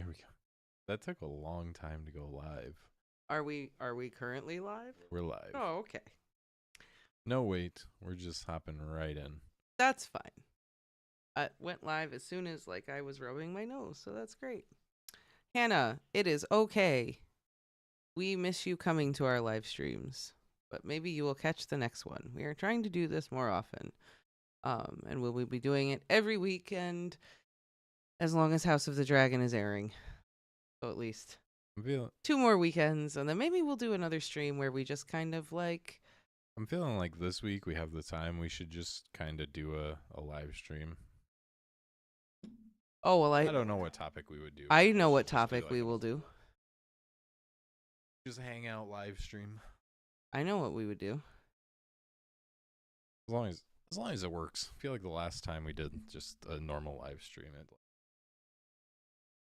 There we go. That took a long time to go live. Are we currently live? We're live. Oh, okay. No, wait. We're just hopping right in. That's fine. I went live as soon as I was rubbing my nose, so that's great. Hannah, it is okay. We miss you coming to our live streams, but maybe you will catch the next one. We are trying to do this more often. And we'll be doing it every weekend as long as House of the Dragon is airing. So at least I'm feeling 2 more weekends, and then maybe we'll do another stream where we just kind of I'm feeling like this week we have the time. We should just kind of do a live stream. Oh, well, I don't know what topic we would do. I know We what should just do, topic we will do. Just hang out live stream. I know what we would do. As long as it works. I feel like the last time we did just a normal live stream,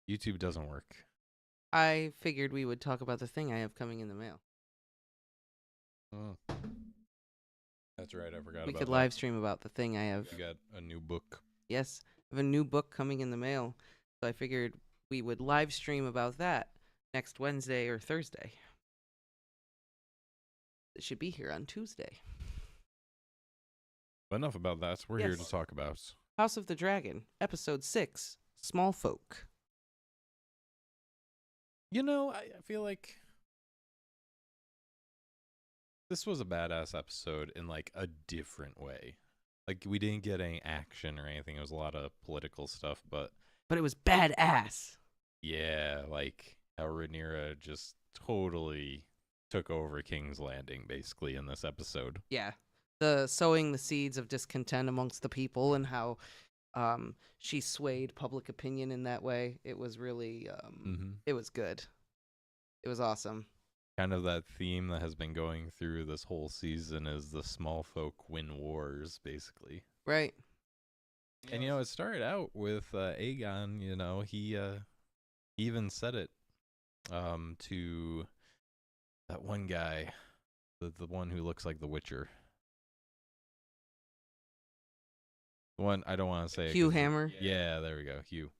YouTube doesn't work. I figured we would talk about the thing I have coming in the mail. Oh. That's right. I forgot We about could that. live stream about the thing I have. You got a new book. Yes, I have a new book coming in the mail. So I figured we would live stream about that next Wednesday or Thursday. It should be here on Tuesday. But enough about that. We're here Yes. to talk about House of the Dragon, Episode 6, Small Folk. I feel like this was a badass episode in a different way. We didn't get any action or anything. It was a lot of political stuff, but But it was badass. yeah, how Rhaenyra just totally took over King's Landing basically in this episode. Yeah. The sowing the seeds of discontent amongst the people and how she swayed public opinion in that way. It was really it was good. It was awesome. Kind of that theme that has been going through this whole season is the small folk win wars, basically. Right. And it started out with Aegon. He even said it to that one guy, the one who looks like the Witcher. The one I don't want to say Hugh Hammer. Yeah, there we go, Hugh.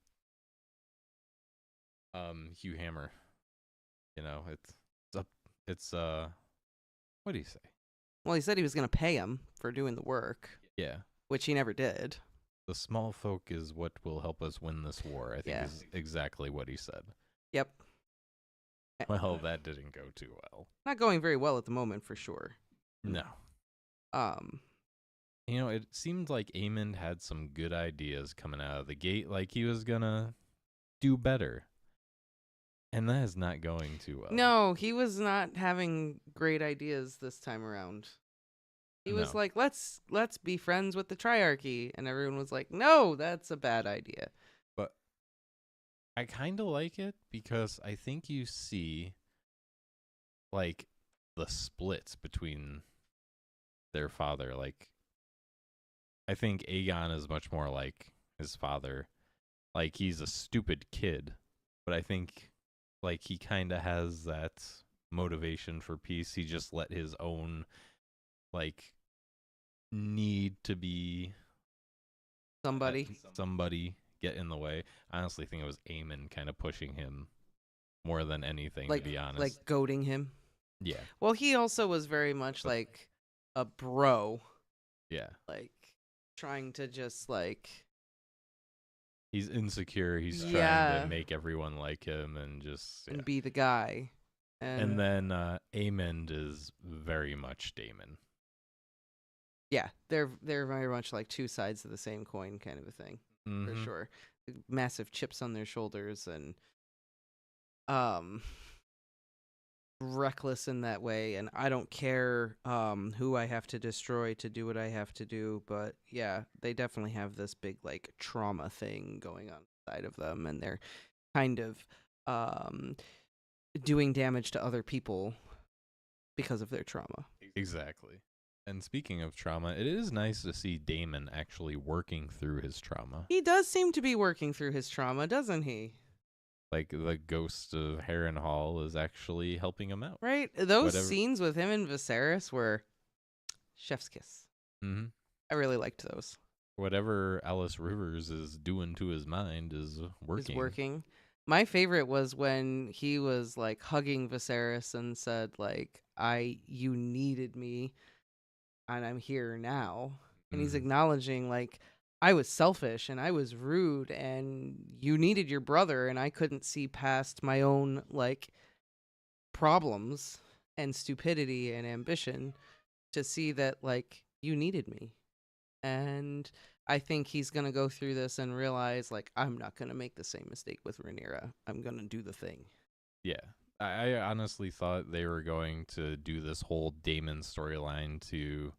Hugh Hammer. It's what do you say? Well, he said he was going to pay him for doing the work, Yeah. which he never did. The small folk is what will help us win this war, I think is exactly what he said. Yep. Well, that didn't go too well. Not going very well at the moment, for sure. No. It seemed like Aemond had some good ideas coming out of the gate, he was gonna do better. And that is not going too well. No, he was not having great ideas this time around. He was No. like, let's be friends with the Triarchy. And everyone was like, no, that's a bad idea. But I kind of like it because I think you see, the splits between their father. I think Aegon is much more like his father. He's a stupid kid. But I think, he kind of has that motivation for peace. He just let his own, need to be somebody get in the way. I honestly think it was Aemon kind of pushing him more than anything, to be honest. Goading him. Yeah. Well, he also was very much like a bro. Yeah. Trying to just He's insecure. He's trying to make everyone like him and just and be the guy. And then Aemond is very much Daemon. Yeah, they're very much like two sides of the same coin kind of a thing, for sure. Massive chips on their shoulders and reckless in that way, and I don't care who I have to destroy to do what I have to do, but yeah, they definitely have this big trauma thing going on inside of them, and they're kind of doing damage to other people because of their trauma. Exactly. And speaking of trauma, it is nice to see Daemon actually working through his trauma. He does seem to be working through his trauma, doesn't he? The ghost of Harrenhal is actually helping him out. Right? Those scenes with him and Viserys were chef's kiss. Mm-hmm. I really liked those. Whatever Alice Rivers is doing to his mind is working. My favorite was when he was like hugging Viserys and said like, you needed me and I'm here now. And he's Mm, acknowledging like, I was selfish and I was rude and you needed your brother and I couldn't see past my own like problems and stupidity and ambition to see that like you needed me. And I think he's going to go through this and realize like, I'm not going to make the same mistake with Rhaenyra. I'm going to do the thing. yeah. I honestly thought they were going to do this whole Damon storyline to,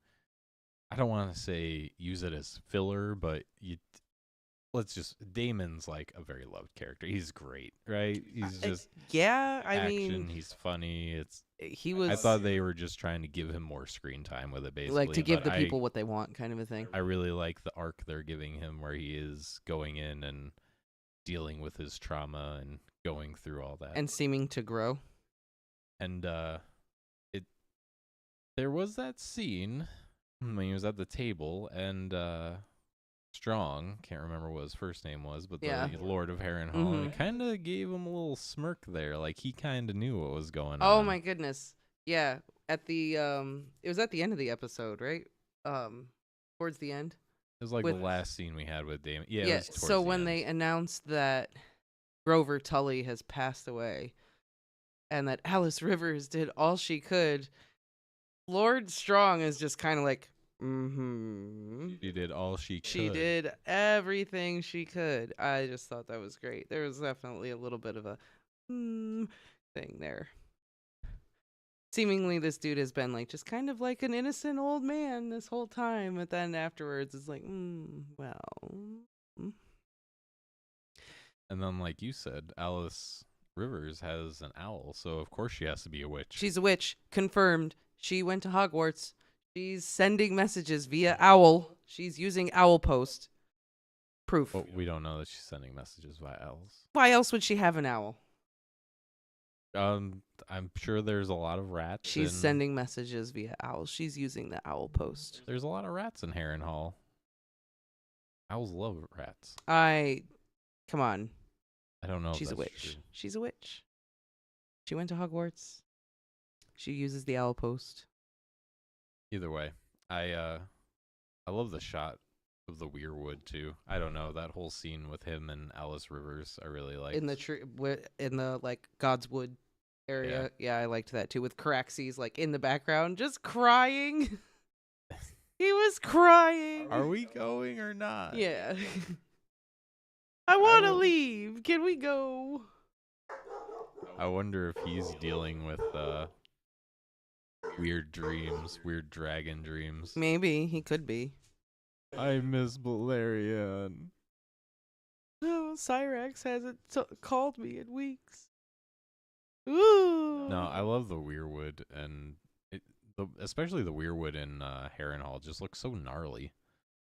I don't want to say use it as filler, but Damon's like a very loved character. He's great, right? He's just Yeah, I action. mean, He's funny. he I was thought they were just trying to give him more screen time with it, basically. like to give but the people what they want kind of a thing. I really like the arc they're giving him where he is going in and dealing with his trauma and going through all that. And seeming to grow. And there was that scene when he was at the table and Strong, can't remember what his first name was, but Yeah. the Lord of Harrenhal, Mhm. it kind of gave him a little smirk there, like he kind of knew what was going on. Oh my goodness. Yeah, at the it was at the end of the episode, right? Towards the end. It was like with- the last scene we had with Damon. Yeah, it Yeah, was towards so the when end. they announced that Grover Tully has passed away and that Alice Rivers did all she could, Lord Strong is just kind of like, She did all she could. She did everything she could. I just thought that was great. There was definitely a little bit of a thing there. Seemingly, this dude has been like just kind of like an innocent old man this whole time, but then afterwards, it's like, well. And then, like you said, Alice Rivers has an owl, so of course she has to be a witch. She's a witch. Confirmed. She went to Hogwarts. She's sending messages via owl. She's using owl post. Proof. But we don't know that she's sending messages via owls. Why else would she have an owl? I'm sure there's a lot of rats. She's sending messages via owls. She's using the owl post. There's a lot of rats in Harrenhal. Owls love rats. Come on. I don't know. She's a if that's witch. true. She's a witch. She went to Hogwarts. She uses the owl post. Either way, I love the shot of the weirwood too. I don't know, that whole scene with him and Alice Rivers, I really liked. In the in the like Godswood area. Yeah, I liked that too. With Caraxes like in the background, just crying. He was crying. Are we going or not? Yeah. I want to leave. Can we go? I wonder if he's dealing with weird dreams, weird dragon dreams. Maybe he could be. I miss Balerion. No, Cyrax hasn't called me in weeks. Ooh. No, I love the weirwood, and especially the weirwood in Harrenhal just looks so gnarly.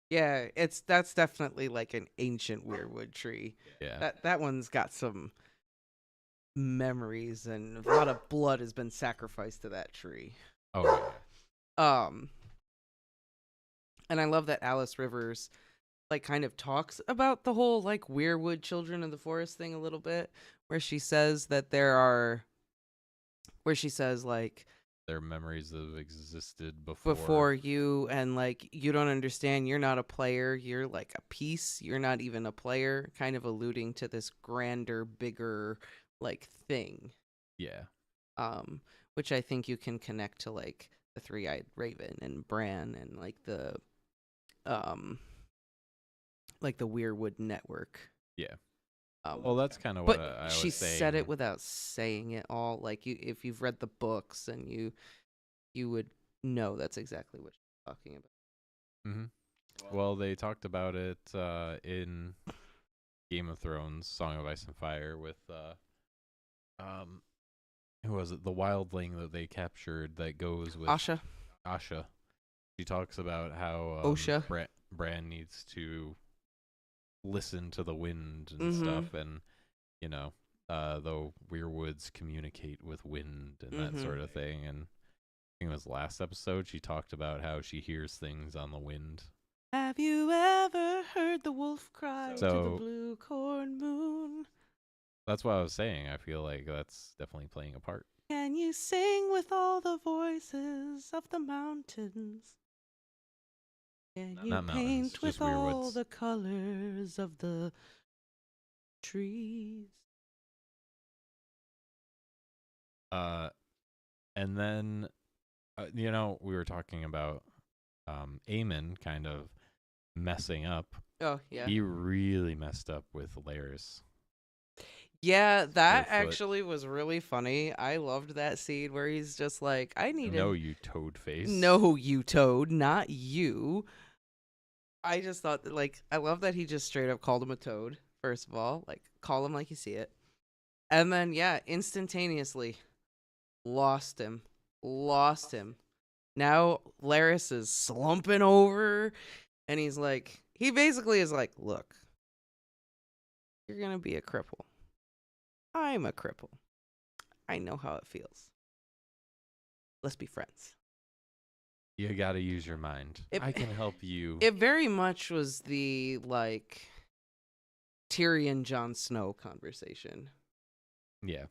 Yeah, that's definitely like an ancient weirwood tree. Yeah. That one's got some memories and a lot of blood has been sacrificed to that tree. Oh yeah. And I love that Alice Rivers like kind of talks about the whole like weirwood children of the forest thing a little bit, where she says that like Their memories have existed before. before you, and like you don't understand, you're not a player, you're like a piece, you're not even a player, kind of alluding to this grander, bigger like thing. Yeah. Which I think you can connect to like the Three-Eyed Raven and Bran and like the Weirwood network. Yeah. Well, that's kind of what I was saying. She said it without saying it all. Like if you've read the books, and you would know that's exactly what she's talking about. Mm-hmm. Well, they talked about it in Game of Thrones, Song of Ice and Fire, with who was it? The wildling that they captured that goes with Asha. She talks about how Osha. Bran needs to listen to the wind and stuff, and the weirwoods communicate with wind and that sort of thing. And I think it was last episode she talked about how she hears things on the wind. Have you ever heard the wolf cry to the So- blue corn moon? That's what I was saying. I feel like that's definitely playing a part. Can you sing with all the voices of the mountains? Can you Not mountains, paint just with weird all woods. the colors of the trees? And then, we were talking about Aemon kind of messing up. Oh, yeah. He really messed up with Laris. Yeah, that foot. actually was really funny. I loved that scene where he's just like, I need No, to you toad face. know you, Toad, not you. I just thought that, like, I love that he just straight up called him a toad, first of all. Like, call him like you see it. And then, yeah, instantaneously lost him. Now Laris is slumping over, and he basically is like, look, you're going to be a cripple. I'm a cripple. I know how it feels. Let's be friends. You got to use your mind. I can help you. It very much was the, like, Tyrion Jon Snow conversation. Yeah.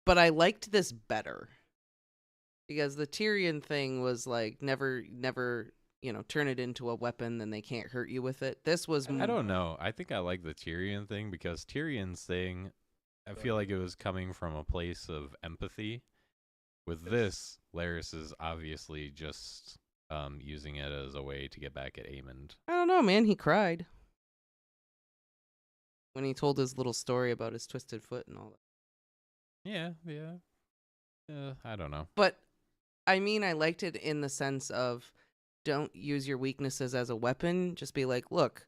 But I liked this better. Because the Tyrion thing was like never, turn it into a weapon, then they can't hurt you with it. This was I don't know. I think I like the Tyrion thing because Tyrion's thing, I feel like it was coming from a place of empathy. With this, Laris is obviously just using it as a way to get back at Aemond. I don't know, man. He cried when he told his little story about his twisted foot and all that. Yeah. I don't know. But, I mean, I liked it in the sense of don't use your weaknesses as a weapon. Just be like, look,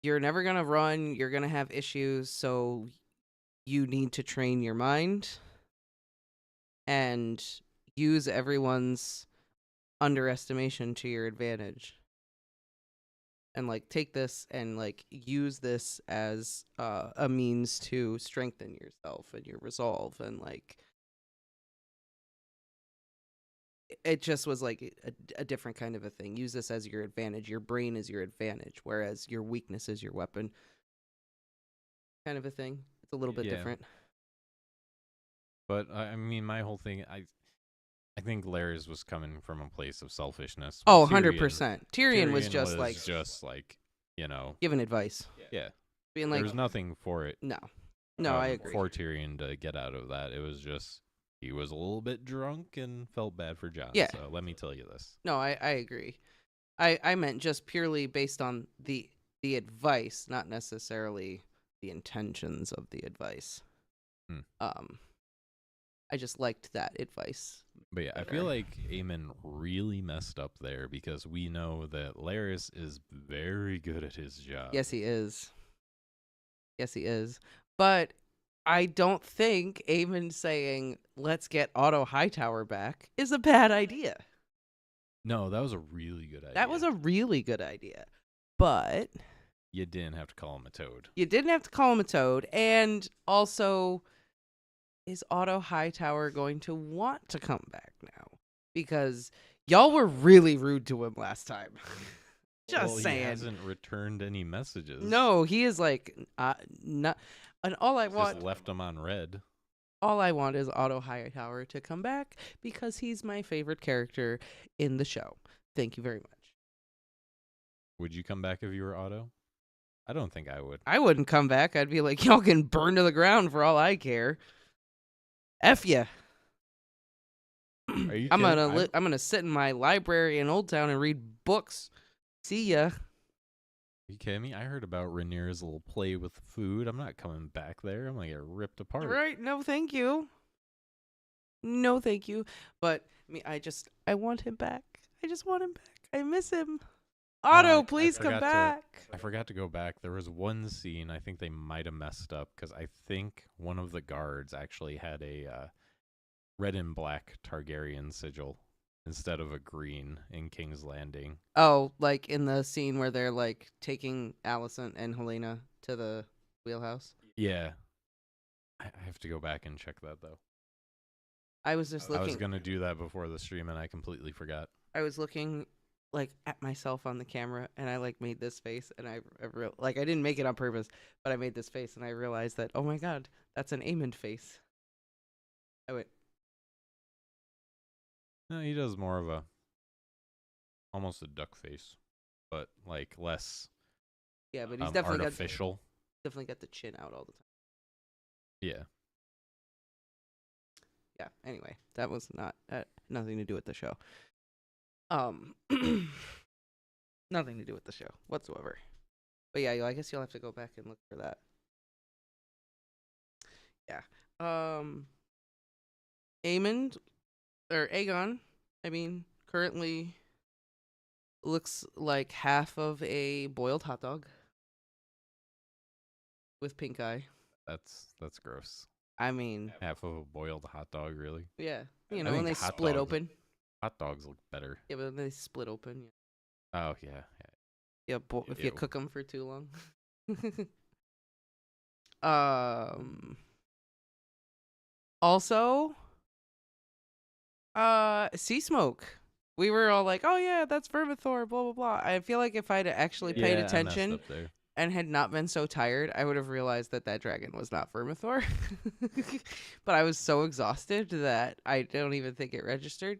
you're never going to run. You're going to have issues. So you need to train your mind and use everyone's underestimation to your advantage. And, like, take this and, like, use this as a means to strengthen yourself and your resolve. And, like, it just was, like, a different kind of a thing. Use this as your advantage. Your brain is your advantage, whereas your weakness is your weapon. Kind of a thing. It's a little bit different. But, I mean, my whole thing, I think Laris was coming from a place of selfishness. Oh, 100%. Tyrion was just like, giving advice. Yeah. Being like, there was nothing for it. No, I agree. For Tyrion to get out of that. It was just, he was a little bit drunk and felt bad for Jon. Yeah. So let me tell you this. No, I agree. I meant just purely based on the advice, not necessarily the intentions of the advice. I just liked that advice. But yeah, better. I feel like Aemon really messed up there because we know that Laris is very good at his job. Yes, he is. But I don't think Aemon saying, let's get Otto Hightower back is a bad idea. No, that was a really good idea. That was a really good idea. But you didn't have to call him a toad. And also, is Otto Hightower going to want to come back now? Because y'all were really rude to him last time. Saying. He hasn't returned any messages. No, he is like, not. And all I want. Just left him on red. All I want is Otto Hightower to come back because he's my favorite character in the show. Thank you very much. Would you come back if you were Otto? I don't think I would. I wouldn't come back. I'd be like, y'all can burn to the ground for all I care. F ya. Are you I'm gonna sit in my library in Old Town and read books. See ya. Are you kidding me? I heard about Rhaenyra's little play with food. I'm not coming back there. I'm gonna get ripped apart. Right? No, thank you. But I want him back. I just want him back. I miss him. Otto, please come back. I forgot to go back. There was one scene I think they might have messed up because I think one of the guards actually had a red and black Targaryen sigil instead of a green in King's Landing. Oh, like in the scene where they're like taking Alicent and Helena to the wheelhouse? Yeah. I have to go back and check that though. I was just looking. I was going to do that before the stream and I completely forgot. I was looking like at myself on the camera, and I like made this face, and I like I didn't make it on purpose, but I made this face, and I realized that, oh my god, that's an Aemond face. I went, No, he does more of a almost a duck face, but like less yeah, but he's definitely artificial. got the chin out all the time. Yeah. Yeah. Anyway, that was not nothing to do with the show. Nothing to do with the show whatsoever. But yeah, I guess you'll have to go back and look for that. Yeah. Aemond or Aegon, I mean, currently looks like half of a boiled hot dog with pink eye. That's gross. I mean, Half of a boiled hot dog, really? yeah, I when think they hot split dogs- open. Hot dogs look better. Yeah, but when they split open. Oh yeah. Yeah, if you Ew. cook them for too long. Also, sea smoke. We were all like, "Oh yeah, that's vermithor." Blah blah blah. I feel like if I'd actually paid Yeah, I messed attention up there. and had not been so tired, I would have realized that dragon was not vermithor. But I was so exhausted that I don't even think it registered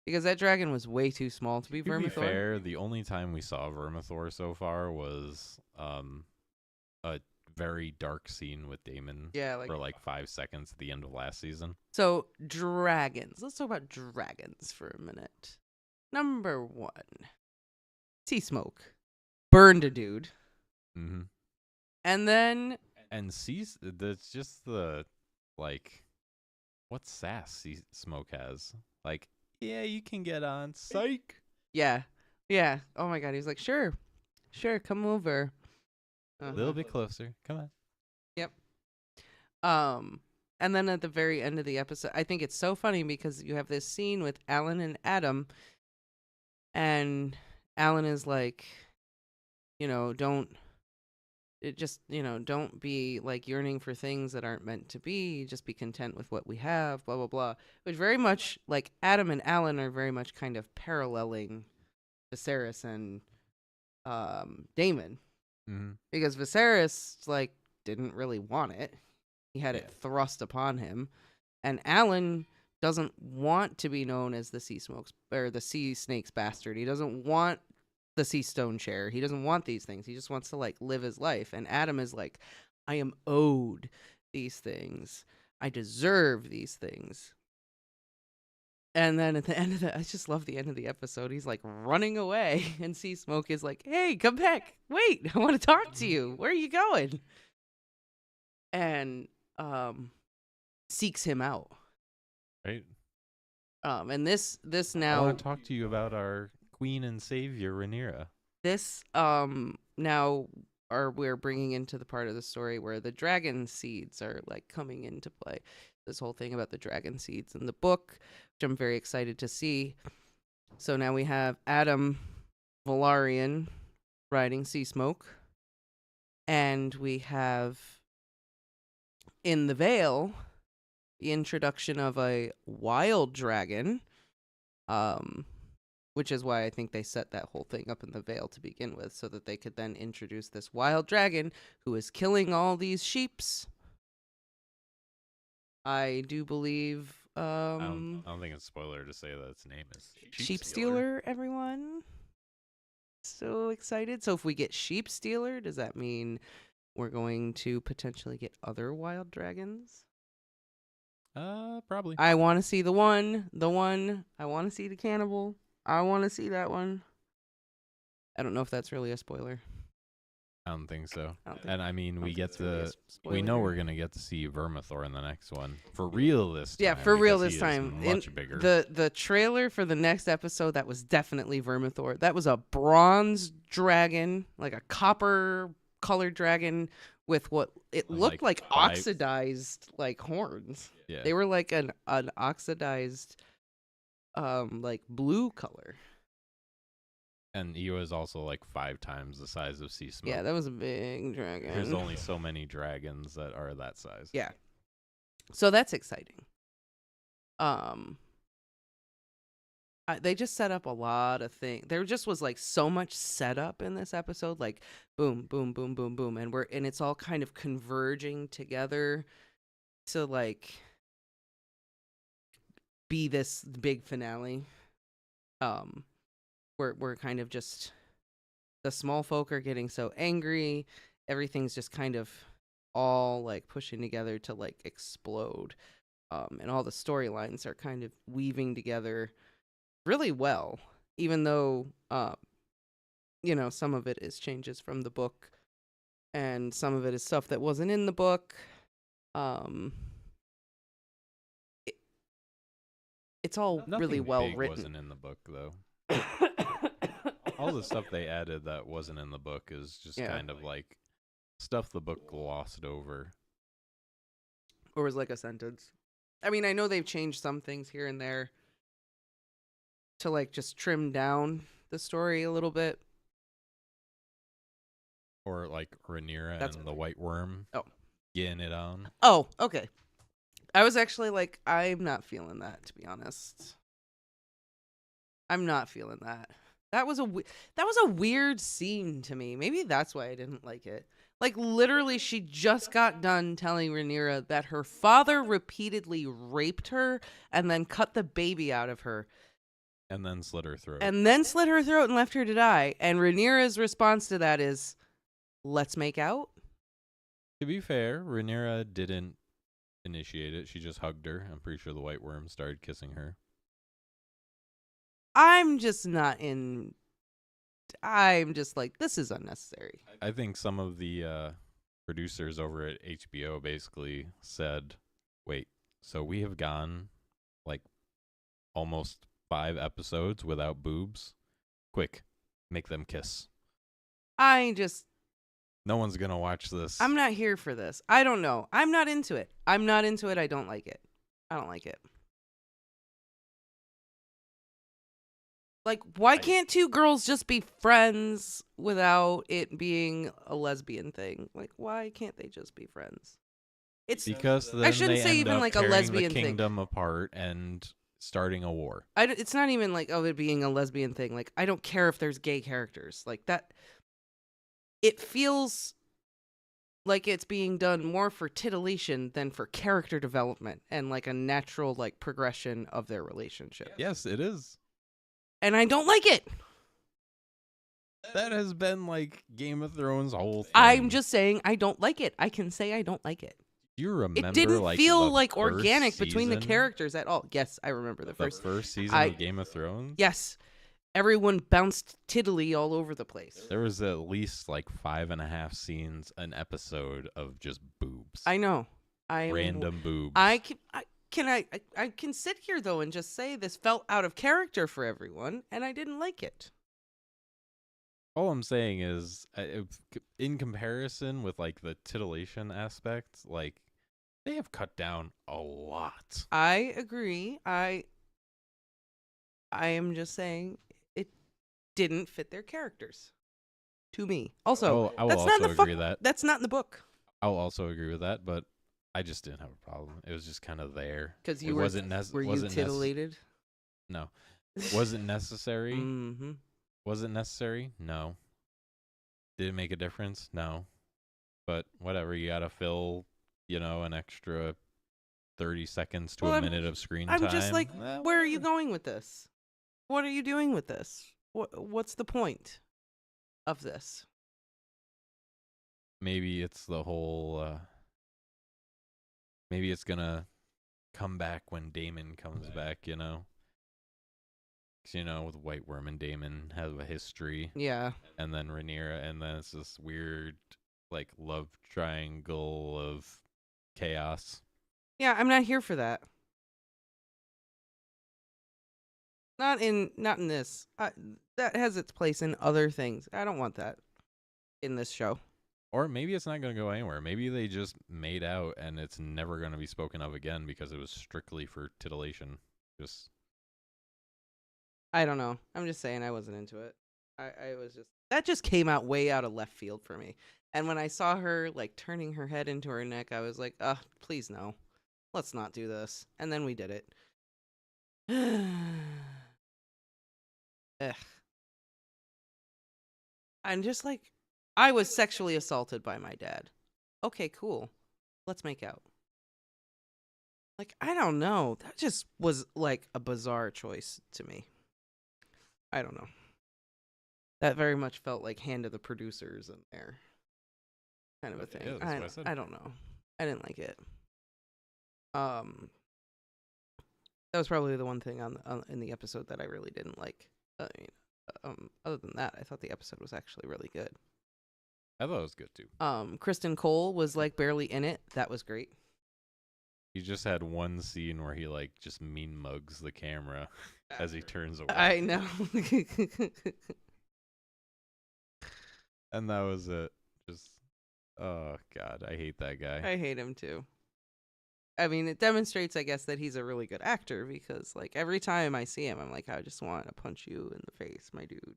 because that dragon was way too small to be To vermithor. be fair, the only time we saw Vermithor so far was a very dark scene with Daemon Yeah, like for like 5 seconds at the end of last season. so. Dragons. Let's talk about dragons for a minute. Number 1, sea smoke burned a dude, Mm-hmm. and then And that's just the like what sass Sea Smoke has. Like, yeah, you can get on. Psych. yeah. Oh my god, he was like, sure, come over. A little bit closer. Come on. And then at the very end of the episode, I think it's so funny because you have this scene with Alan and Adam, and Alan is like, don't be like yearning for things that aren't meant to be. Just be content with what we have, blah, blah, blah. Which very much, like, Adam and Alan are very much kind of paralleling Viserys and Daemon. Mm-hmm. Because Viserys, like, didn't really want it. He had it Yeah. thrust upon him. And Alan doesn't want to be known as the the sea snake's bastard. He doesn't want the sea stone chair. He doesn't want these things. He just wants to like live his life. And Adam is like, I am owed these things. I deserve these things. And then at the end of I just love the end of the episode. He's like running away, and Sea Smoke is like, "Hey, come back! Wait, I want to talk to you. Where are you going?" And seeks him out. Right. And this I now want to talk to you about our queen and savior, Rhaenyra. this now we're bringing into the part of the story where the dragon seeds are like coming into play. This whole thing about the dragon seeds in the book, which I'm very excited to see. So now we have Adam Velaryon riding Sea Smoke, and we have in the Vale the introduction of a wild dragon, which is why I think they set that whole thing up in the Vale to begin with, so that they could then introduce this wild dragon who is killing all these sheeps. I do believe I don't think it's a spoiler to say that its name is Sheep Stealer, everyone. So excited. So if we get Sheep Stealer, does that mean we're going to potentially get other wild dragons? Probably. I want to see the one. I want to see the cannibal. I want to see that one. I don't know if that's really a spoiler. I don't think so. I don't think- And I mean, I we don't get think it's really a to spoiler we know here. we're gonna get to see Vermithor in the next one for real this time. Yeah, for real because this he is time. much bigger. The trailer for the next episode, that was definitely Vermithor. That was a bronze dragon, like a copper colored dragon with what it And, looked like, like five- oxidized like horns. Yeah. They were like an oxidized like blue color. And he was also like 5 times the size of Sea Smoke. Yeah, that was a big dragon. There's only so many dragons that are that size. Yeah. So that's exciting. They just set up a lot of things. There just was like so much setup in this episode, like boom, boom, boom, boom, boom, and it's all kind of converging together to like be this big finale. We're kind of just the small folk are getting so angry, everything's just kind of all like pushing together to like explode. And all the storylines are kind of weaving together really well, even though some of it is changes from the book and some of it is stuff that wasn't in the book. It's all Nothing really well big written. wasn't in the book though. All the stuff they added that wasn't in the book is just kind of like stuff the book glossed over. Or was like a sentence. I mean, I know they've changed some things here and there to like just trim down the story a little bit. Or like Rhaenyra and the White Worm. Oh. Getting it on. Oh, okay. I was actually like, I'm not feeling that, to be honest. I'm not feeling that. That was a weird scene to me. Maybe that's why I didn't like it. Like, literally, she just got done telling Rhaenyra that her father repeatedly raped her and then cut the baby out of her. And then slit her throat. And left her to die. And Rhaenyra's response to that is, let's make out? To be fair, Rhaenyra didn't initiate it. She just hugged her. I'm pretty sure the White Worm started kissing her. I'm just like, this is unnecessary. I think some of the producers over at HBO basically said, wait, so we have gone like almost 5 episodes without boobs? Quick, make them kiss. No one's going to watch this. I'm not here for this. I don't know. I'm not into it. I don't like it. I don't like it. Like, why can't two girls just be friends without it being a lesbian thing? Like, why can't they just be friends? It's because then I shouldn't they say end even up like a tearing lesbian the kingdom apart and starting a war. It's not even like it being a lesbian thing. Like, I don't care if there's gay characters like that. It feels like it's being done more for titillation than for character development and like a natural like progression of their relationship. Yes, it is. And I don't like it. That has been like Game of Thrones' whole thing. I'm just saying I don't like it. I can say I don't like it. You remember? It didn't feel like first organic season? between the characters at all. Yes, I remember the first season of Game of Thrones. Yes, everyone bounced tiddly all over the place. There was at least like 5.5 scenes an episode of just boobs. I know. Random boobs. I can sit here though and just say this felt out of character for everyone, and I didn't like it. All I'm saying is, in comparison with like the titillation aspect, like they have cut down a lot. I agree. I am just saying it didn't fit their characters. To me. Also, I will also agree with that. That's not in the book. I'll also agree with that, but I just didn't have a problem. It was just kind of there. Because you were titillated? No. Was it necessary? Mm-hmm. Was it necessary? No. Did it make a difference? No. But whatever, you gotta fill, an extra 30 seconds to a minute of screen time. I'm just like, where are you going with this? What are you doing with this? What's the point of this? Maybe it's the whole, maybe it's gonna come back when Daemon comes back, with White Worm and Daemon have a history. Yeah. And then Rhaenyra, and then it's this weird, like, love triangle of chaos. Yeah, I'm not here for that. Not in this. That has its place in other things. I don't want that in this show. Or maybe it's not going to go anywhere. Maybe they just made out and it's never going to be spoken of again because it was strictly for titillation. I don't know. I'm just saying I wasn't into it. I was just... That just came out way out of left field for me. And when I saw her, like, turning her head into her neck, I was like, please no. Let's not do this. And then we did it. Ugh. And just like, I was sexually assaulted by my dad. Okay, cool. Let's make out. Like, I don't know. That just was like a bizarre choice to me. I don't know. That very much felt like hand of the producers in there, kind of a thing. Yeah, that's what I said. I don't know. I didn't like it. That was probably the one thing in the episode that I really didn't like. I mean, other than that, I thought the episode was actually really good. I thought it was good too. Kristen Cole was like barely in it. That was great. He just had one scene where he like just mean mugs the camera as he turns away. I know. And that was it. Just, oh God, I hate that guy. I hate him too. I mean, it demonstrates, I guess, that he's a really good actor because, like, every time I see him, I'm like, I just want to punch you in the face, my dude.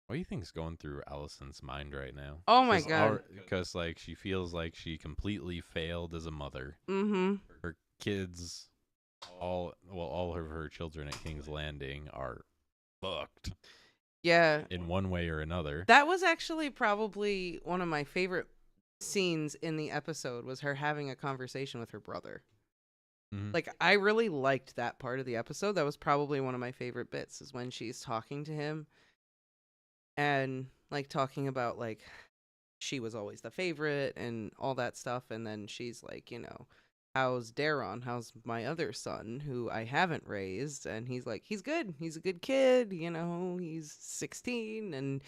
What do you think's going through Allison's mind right now? Oh my God. Because like she feels like she completely failed as a mother. Mm-hmm. Her kids, all of her children at King's Landing are fucked. Yeah. In one way or another. That was actually probably one of my favorite scenes in the episode, was her having a conversation with her brother. Mm-hmm. Like, I really liked that part of the episode. That was probably one of my favorite bits, is when she's talking to him and like talking about like she was always the favorite and all that stuff, and then she's like, you know, how's Daron? How's my other son who I haven't raised? And he's like, he's good. He's a good kid, you know, he's 16 and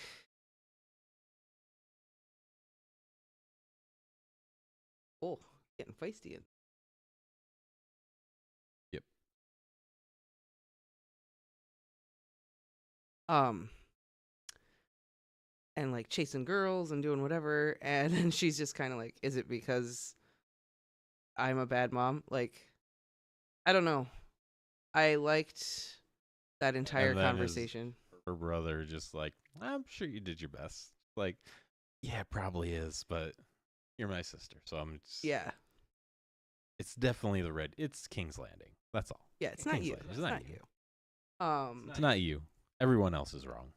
oh, getting feisty. Yep. And like chasing girls and doing whatever, and then she's just kind of like, is it because I'm a bad mom? Like, I don't know. I liked that entire conversation. Her brother just like, I'm sure you did your best. Like, yeah, it probably is, but you're my sister, so I'm just... Yeah. It's definitely it's King's Landing. That's all. Yeah, it's not you. It's not you. It's not you. Everyone else is wrong.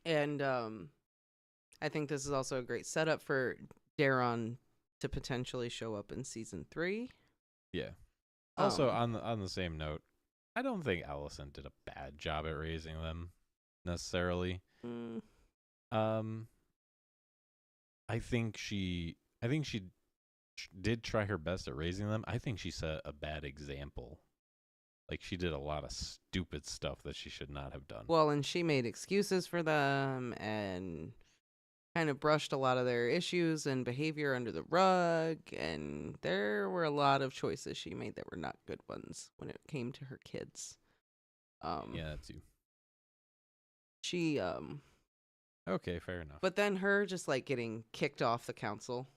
And I think this is also a great setup for Daron to potentially show up in season 3. Yeah. Also, on the same note, I don't think Allison did a bad job at raising them necessarily. I think she did try her best at raising them. I think she set a bad example. Like, she did a lot of stupid stuff that she should not have done. Well, and she made excuses for them and kind of brushed a lot of their issues and behavior under the rug. And there were a lot of choices she made that were not good ones when it came to her kids. Yeah, that too. She, Okay, fair enough. But then her just, like, getting kicked off the council.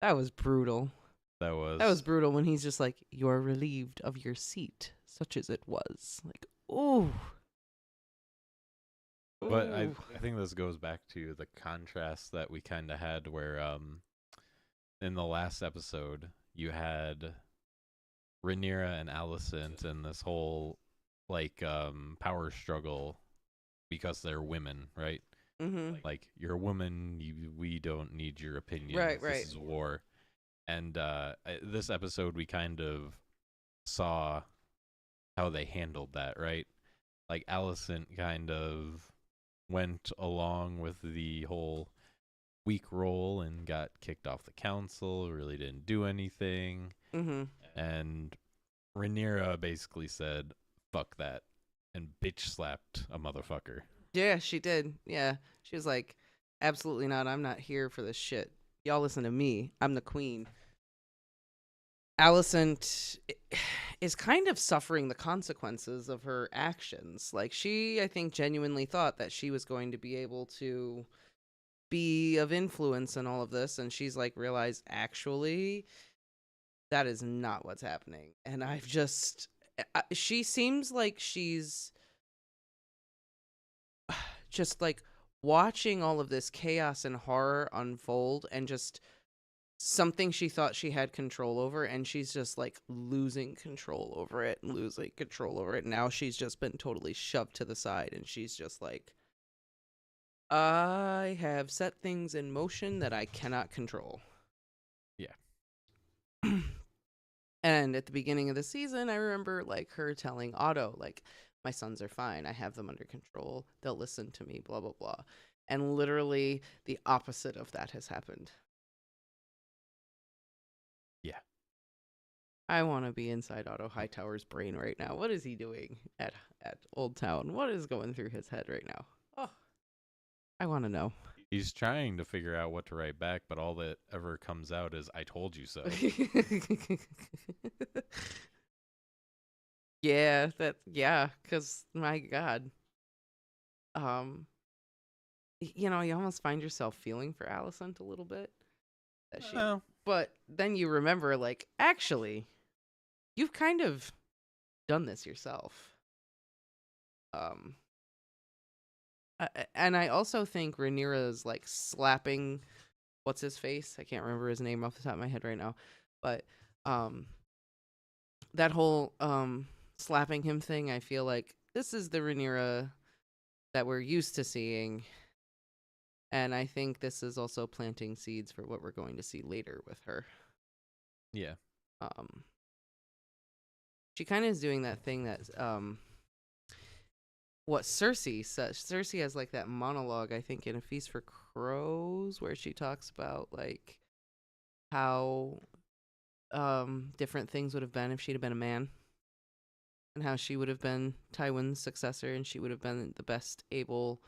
That was brutal. That was brutal when he's just like, you're relieved of your seat, such as it was. Like, ooh. But I think this goes back to the contrast that we kind of had where in the last episode you had Rhaenyra and Alicent and this whole like power struggle because they're women, right? Mm-hmm. Like, you're a woman, we don't need your opinion. Right. This is war. And this episode we kind of saw how they handled that, right? Like, Alicent kind of went along with the whole weak role and got kicked off the council, really didn't do anything. Mm-hmm. And Rhaenyra basically said, fuck that, and bitch slapped a motherfucker. Yeah, she did. Yeah. She was like, absolutely not. I'm not here for this shit. Y'all listen to me. I'm the queen. Alicent is kind of suffering the consequences of her actions. Like, she, I think, genuinely thought that she was going to be able to be of influence in all of this, and she's like realized, actually, that is not what's happening. And I've just... she seems like she's just like watching all of this chaos and horror unfold and just something she thought she had control over, and she's just like losing control over it and losing control over it. Now she's just been totally shoved to the side, and she's just like, I have set things in motion that I cannot control. Yeah. And at the beginning of the season, I remember like her telling Otto, like, my sons are fine. I have them under control. They'll listen to me, blah, blah, blah. And literally the opposite of that has happened. Yeah. I want to be inside Otto Hightower's brain right now. What is he doing at Old Town? What is going through his head right now? Oh, I want to know. He's trying to figure out what to write back, but all that ever comes out is "I told you so." Yeah, because my God, you almost find yourself feeling for Alicent a little bit. Well, But then you remember, like, actually, you've kind of done this yourself. And I also think Rhaenyra's like slapping, what's his face? I can't remember his name off the top of my head right now, but that whole slapping him thing, I feel like this is the Rhaenyra that we're used to seeing, and I think this is also planting seeds for what we're going to see later with her. yeah. She kind of is doing that thing that what Cersei says. Cersei has like that monologue, I think, in A Feast for Crows, where she talks about like how different things would have been if she'd have been a man, and how she would have been Tywin's successor, and she would have been the best able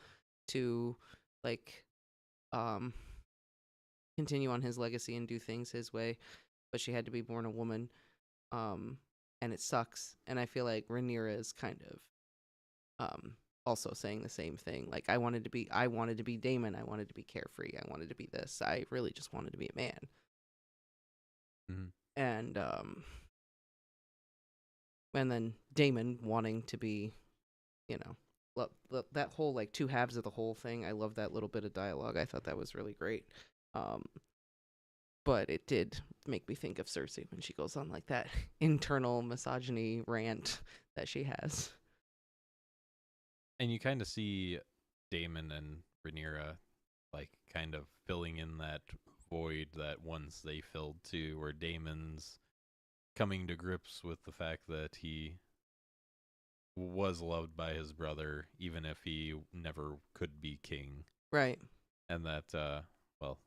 to like continue on his legacy and do things his way, but she had to be born a woman, and it sucks. And I feel like Rhaenyra is kind of also saying the same thing. Like, I wanted to be Daemon. I wanted to be carefree. I wanted to be this. I really just wanted to be a man. Mm-hmm. And then Daemon wanting to be, that whole like two halves of the whole thing. I love that little bit of dialogue. I thought that was really great. But it did make me think of Cersei when she goes on like that internal misogyny rant that she has. And you kind of see Daemon and Rhaenyra like kind of filling in that void that once they filled too, where Daemon's coming to grips with the fact that he was loved by his brother, even if he never could be king. Right. And that, well,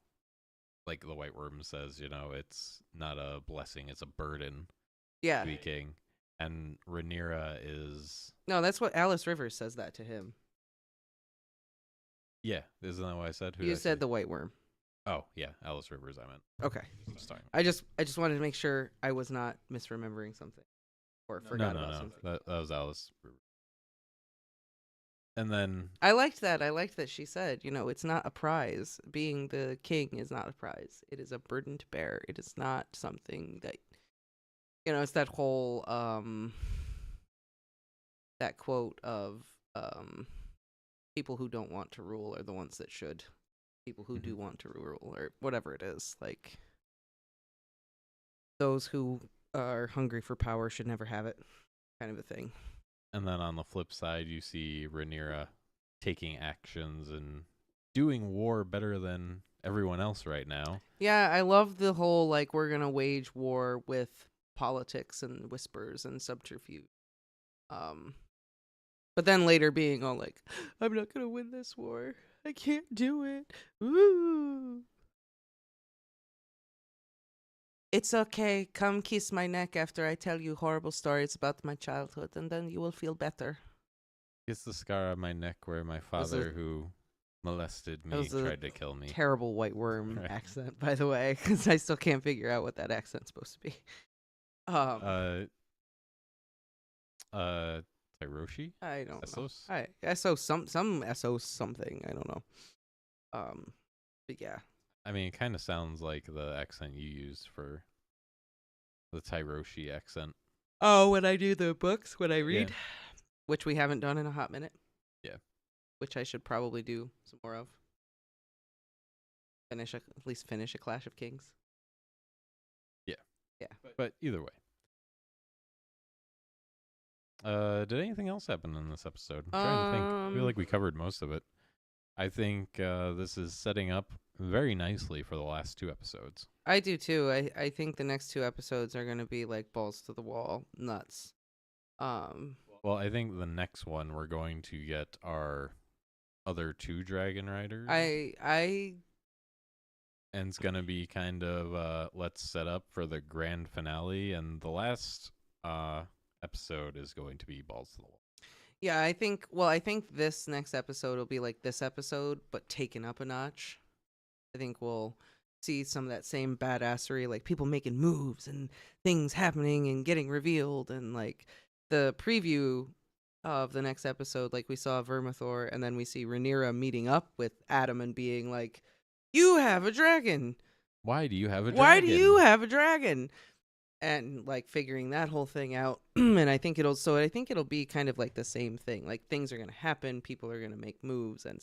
like the White Worm says, it's not a blessing, it's a burden Yeah. to be king. And Rhaenyra is... No, that's what Alice Rivers says that to him. Yeah, isn't that what I said? You said the White Worm. Oh, yeah, Alice Rivers, I meant. Okay. I just wanted to make sure I was not misremembering something or forgot about something. That was Alice Rivers. And then I liked that. I liked that she said, it's not a prize. Being the king is not a prize. It is a burden to bear. It is not something that, it's that whole that quote of people who don't want to rule are the ones that should. People who do want to rule, or whatever it is, like those who are hungry for power should never have it, kind of a thing. And then on the flip side, you see Rhaenyra taking actions and doing war better than everyone else right now. Yeah, I love the whole, like, we're going to wage war with politics and whispers and subterfuge. But then later being all like, I'm not going to win this war. I can't do it. Ooh. It's okay. Come kiss my neck after I tell you horrible stories about my childhood, and then you will feel better. It's the scar on my neck where my father, who molested me, tried to kill me. Terrible White Worm accent, by the way, because I still can't figure out what that accent's supposed to be. Tyroshi? I don't Essos? know. Essos, some Essos something. I don't know. But yeah. I mean, it kind of sounds like the accent you used for the Tyroshi accent. Oh, when I do the books, when I read, which we haven't done in a hot minute. Yeah. Which I should probably do some more of. At least finish A Clash of Kings. Yeah. But either way. Did anything else happen in this episode? I'm trying to think. I feel like we covered most of it. I think this is setting up very nicely for the last 2 episodes. I do too. I think the next 2 episodes are going to be like balls to the wall, nuts. Well, I think the next one we're going to get our other 2 dragon riders. I And it's going to be kind of let's set up for the grand finale, and the last episode is going to be balls to the wall. Yeah, I think this next episode will be like this episode, but taken up a notch. I think we'll see some of that same badassery, like people making moves and things happening and getting revealed. And like the preview of the next episode, like we saw Vermithor, and then we see Rhaenyra meeting up with Adam and being like, "You have a dragon. Why do you have a dragon? Why do you have a dragon?" And like figuring that whole thing out. And I think it'll be kind of like the same thing. Like things are going to happen, people are going to make moves, and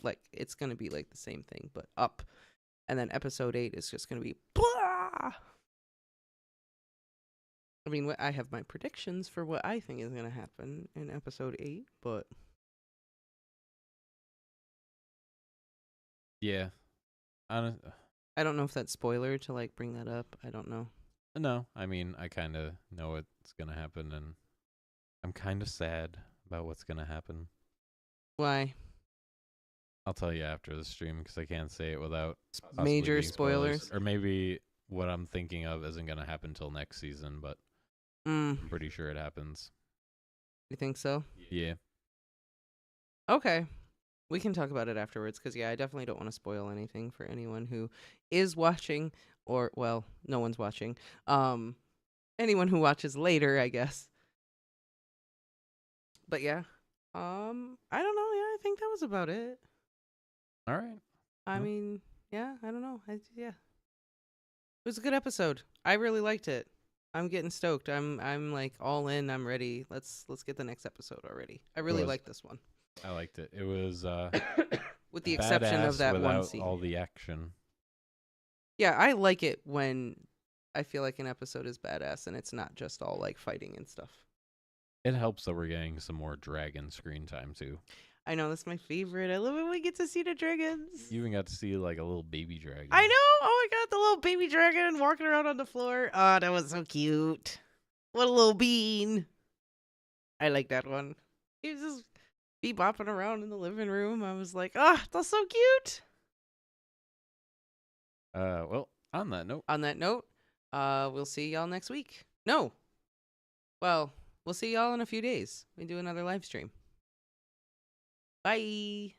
like it's going to be like the same thing but up. And then episode 8 is just going to be blah. I mean, I have my predictions for what I think is going to happen in episode 8, but yeah. I don't know if that's spoiler to like bring that up. I don't know. No, I mean, I kind of know what's going to happen, and I'm kind of sad about what's going to happen. Why? I'll tell you after the stream, because I can't say it without Major being spoilers. Or maybe what I'm thinking of isn't going to happen until next season, but I'm pretty sure it happens. You think so? Yeah. Okay. We can talk about it afterwards, because, yeah, I definitely don't want to spoil anything for anyone who is watching, or, well, no one's watching. Anyone who watches later, I guess. But, yeah. I don't know. Yeah, I think that was about it. All right. I mean, yeah, I don't know. Yeah. It was a good episode. I really liked it. I'm getting stoked. I'm like all in. I'm ready. Let's get the next episode already. I really like this one. I liked it. It was with the exception of that one scene. All the action. Yeah, I like it when I feel like an episode is badass and it's not just all like fighting and stuff. It helps that we're getting some more dragon screen time too. I know, that's my favorite. I love it when we get to see the dragons. You even got to see like a little baby dragon. I know. Oh my god, the little baby dragon walking around on the floor. Oh, that was so cute. What a little bean. I like that one. He was just bopping around in the living room. I was like, that's so cute. Well, on that note, we'll see y'all next week. No. Well, we'll see y'all in a few days. We do another live stream. Bye.